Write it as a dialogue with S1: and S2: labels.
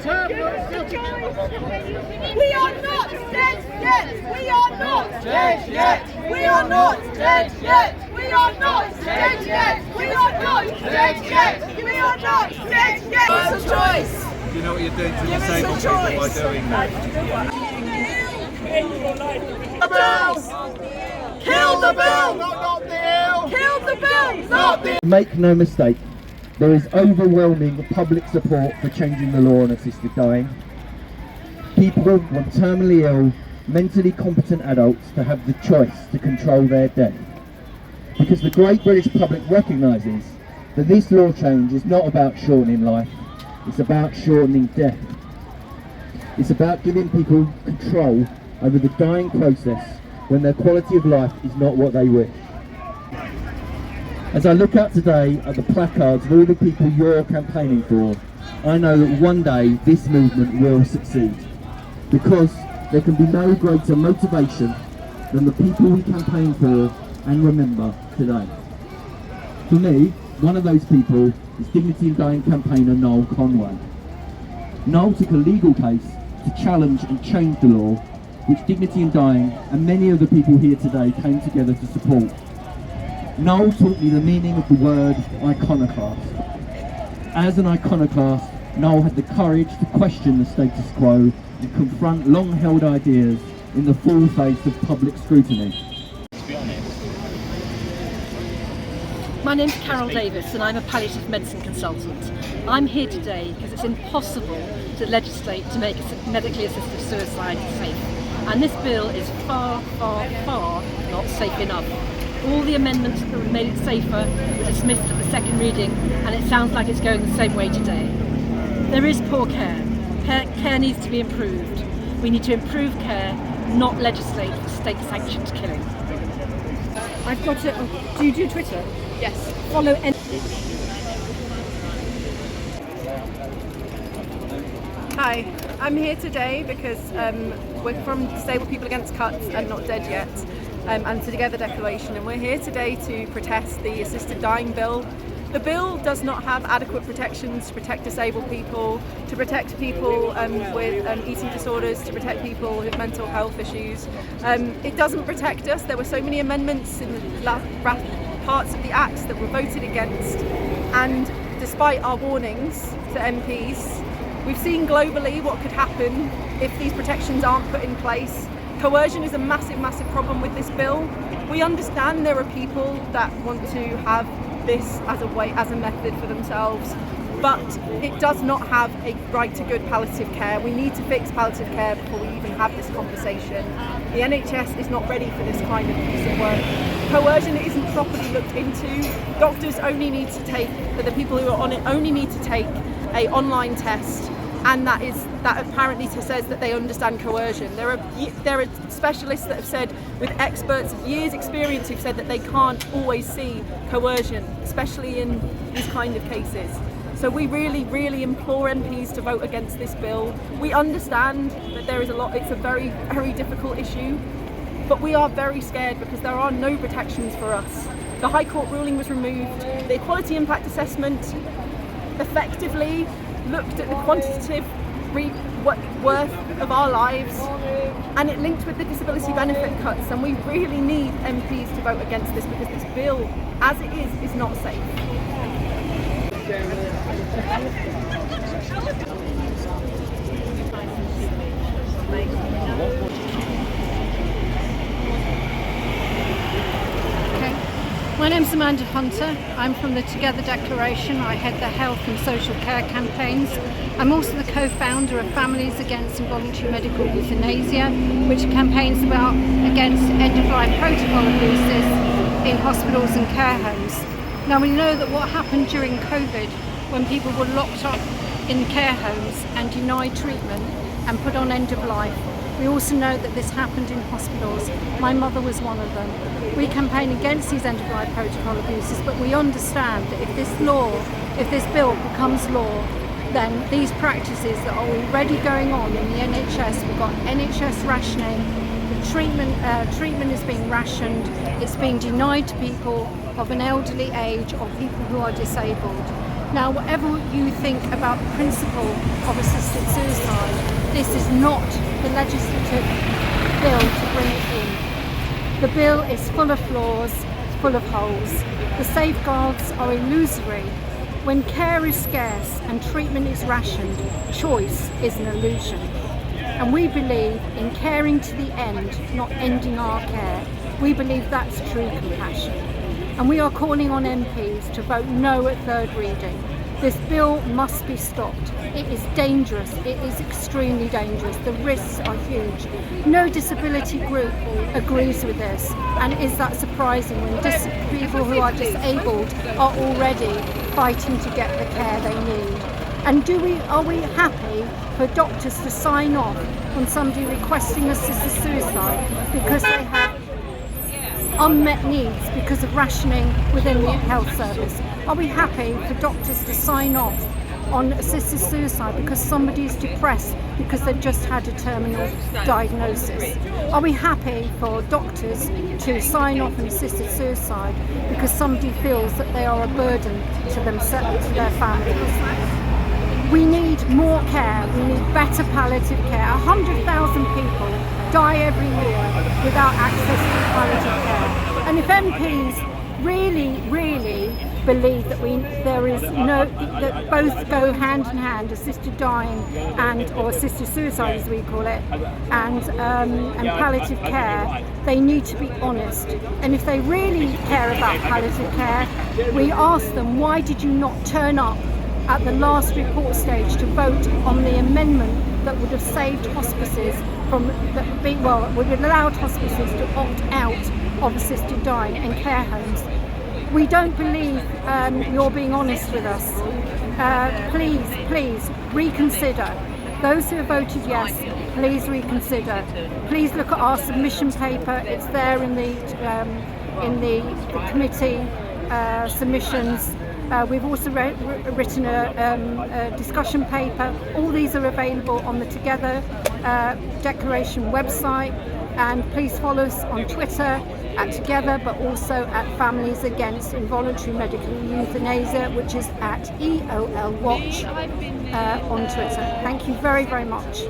S1: We are not dead yet! We are not dead yet! We are not dead yet! We are not dead yet! We are not dead yet! We are not dead yet! Give us a choice!
S2: Do you know what you're doing to disabled people by doing that?
S1: Kill the bill! Not the ill! Kill the bill! Not the...
S3: Make no mistake, there is overwhelming public support for changing the law on assisted dying. People want terminally ill, mentally competent adults to have the choice to control their death. Because the great British public recognises that this law change is not about shortening life, it's about shortening death. It's about giving people control over the dying process when their quality of life is not what they wish. As I look out today at the placards of all the people you're campaigning for, I know that one day this movement will succeed. Because there can be no greater motivation than the people we campaign for and remember today. For me, one of those people is Dignity in Dying campaigner Noel Conway. Noel took a legal case to challenge and change the law, which Dignity in Dying and many of the people here today came together to support. Noel taught me the meaning of the word iconoclast. As an iconoclast, Noel had the courage to question the status quo and confront long-held ideas in the full face of public scrutiny.
S4: My name's Carol Davis and I'm a palliative medicine consultant. I'm here today because it's impossible to legislate to make medically assisted suicide safe. And this bill is far, far, far not safe enough. All the amendments that made it safer were dismissed at the second reading, and it sounds like it's going the same way today. There is poor care. Care needs to be improved. We need to improve care, not legislate for state-sanctioned killing. I've got it. Do you do Twitter?
S1: Yes.
S4: Follow.
S5: Hi, I'm here today because we're from Disabled People Against Cuts and Not Dead Yet, and Together Declaration, and we're here today to protest the assisted dying bill. The bill does not have adequate protections to protect disabled people, to protect people with eating disorders, to protect people with mental health issues. It doesn't protect us. There were so many amendments in the last parts of the Acts that were voted against, and despite our warnings to MPs, we've seen globally what could happen if these protections aren't put in place. Coercion is a massive, massive problem with this bill. We understand there are people that want to have this as a method for themselves, but it does not have a right to good palliative care. We need to fix palliative care before we even have this conversation. The NHS is not ready for this kind of piece of work. Coercion isn't properly looked into. Doctors only need to take, the people who are on it only need to take an online test, and that apparently says that they understand coercion. There are specialists that have said, with experts of years experience, who've said that they can't always see coercion, especially in these kind of cases. So we really, really implore MPs to vote against this bill. We understand that there is it's a very, very difficult issue, but we are very scared because there are no protections for us. The High Court ruling was removed. The Equality Impact Assessment effectively looked at the quantitative worth of our lives, and it linked with the disability benefit cuts, and we really need MPs to vote against this because this bill, as it is not safe.
S4: My name's Amanda Hunter. I'm from the Together Declaration. I head the health and social care campaigns. I'm also the co-founder of Families Against Involuntary Medical Euthanasia, which campaigns against end-of-life protocol abuses in hospitals and care homes. Now, we know that what happened during COVID, when people were locked up in care homes and denied treatment and put on end of life, we also know that this happened in hospitals. My mother was one of them. We campaign against these end-of-life protocol abuses, but we understand that if this bill becomes law, then these practices that are already going on in the NHS, we've got NHS rationing, the treatment is being rationed, it's being denied to people of an elderly age or people who are disabled. Now, whatever you think about the principle of assisted assisted suicide, this is not the legislative bill to bring it in. The bill is full of flaws, full of holes. The safeguards are illusory. When care is scarce and treatment is rationed, choice is an illusion. And we believe in caring to the end, not ending our care. We believe that's true compassion. And we are calling on MPs to vote no at third reading. This bill must be stopped. It is dangerous. It is extremely dangerous. The risks are huge. No disability group agrees with this. And is that surprising when people who are disabled are already fighting to get the care they need? And are we happy for doctors to sign off on somebody requesting assisted suicide because they have unmet needs because of rationing within the health service? Are we happy for doctors to sign off on assisted suicide because somebody is depressed because they've just had a terminal diagnosis? Are we happy for doctors to sign off on assisted suicide because somebody feels that they are a burden to themselves, to their families? We need more care. We need better palliative care. 100,000 people die every year without access to palliative care. And if MPs really believe that that both go hand in hand, assisted dying or assisted suicide as we call it, and palliative care, they need to be honest. And if they really care about palliative care, we ask them, why did you not turn up at the last report stage to vote on the amendment that would have saved hospices would have allowed hospices to opt out of assisted dying and care homes? We don't believe you're being honest with us. Please reconsider. Those who have voted yes, please reconsider. Please look at our submission paper. It's there in the committee submissions. We've also written a discussion paper. All these are available on the Together Declaration website, and please follow us on Twitter at Together, but also at Families Against Involuntary Medical Euthanasia, which is at EOL Watch on Twitter. Thank you very much.